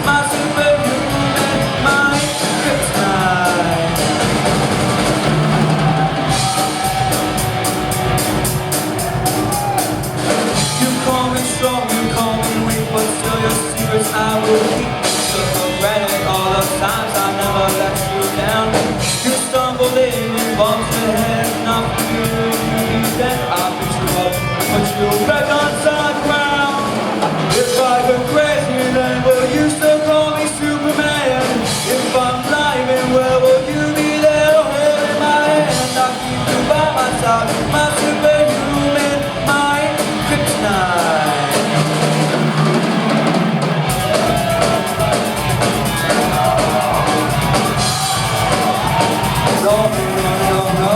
My superhuman, my kryptonite. those times I never let you down. You stumbled in and bumped your head, nothing you knew then. I picked you up and put you back on solid ground. If I go crazy, then will you still call me Superman? If I'm lying, well, will you be there holding my hand? I'll keep you by my side, my superhuman, my Kryptonite. No, no, no, no.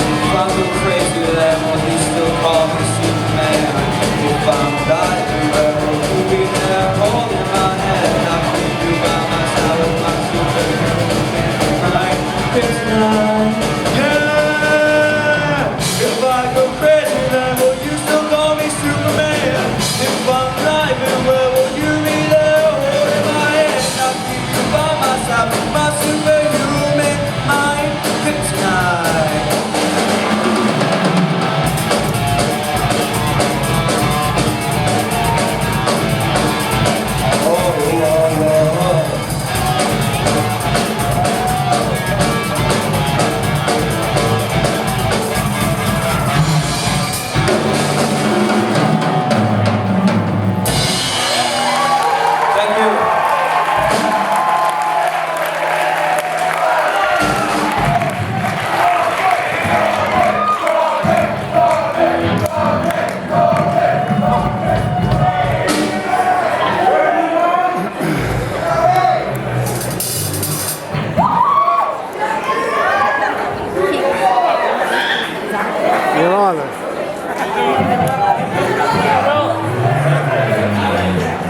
If I go crazy, then will you still call me Superman? If I'm dying, where will you be there holding my hand? I'll keep you by my side with my superhuman, my Kryptonite. If I go crazy, then will you still call me Superman? If I'm driving, where will you be there holding my hand? I'll keep you by my side with my superhuman, my Kryptonite.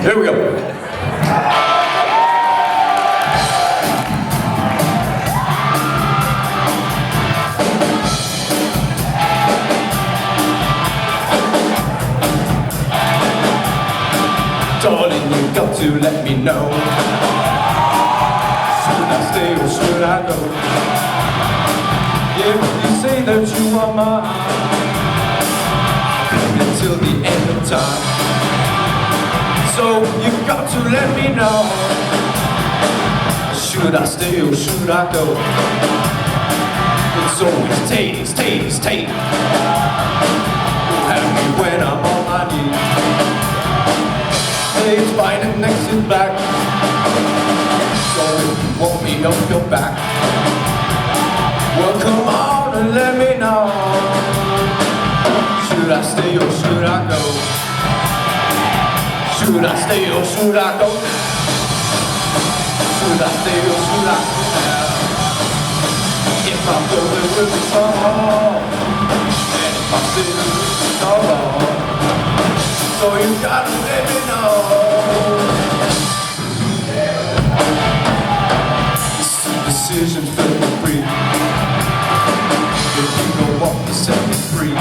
Here we go. Darling, you got to let me know. Should I stay or should I go? Yeah, you say that you are mine until the end of time. So you got to let me know. Should I stay or should I go? It's always taste. Have me when I'm on my knees. Hey, it's fine and next is black. So if you want me off your back, well come on and let me know. Should I stay or should I go? Should I stay or should I go now? Should I stay or should I go now? If I go, there will be trouble. And if I stay, there will be trouble. So you gotta let me know. This decision felt me free. If you don't want to set me free,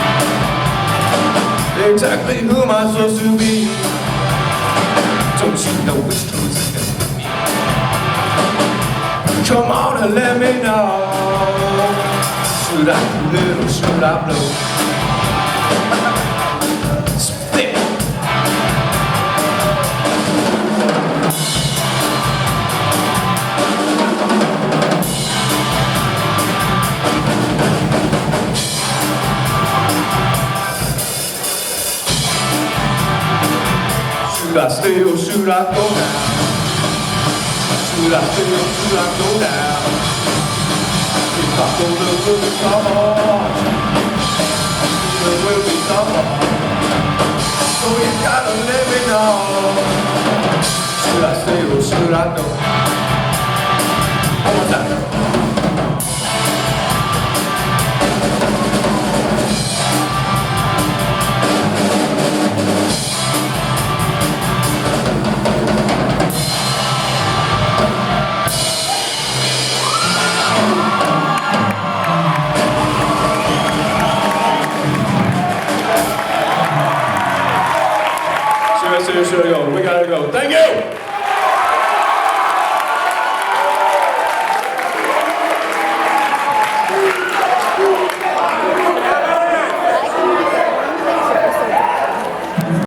exactly who am I supposed to be? Don't you know which truth is with me? Come on and let me know. Should I do it or should I blow? Split. Should I stay or should I go now? Should I stay or should I go now? If I go, there will be trouble. There will be trouble. So you gotta let me know. Should I stay or should I go? One more time.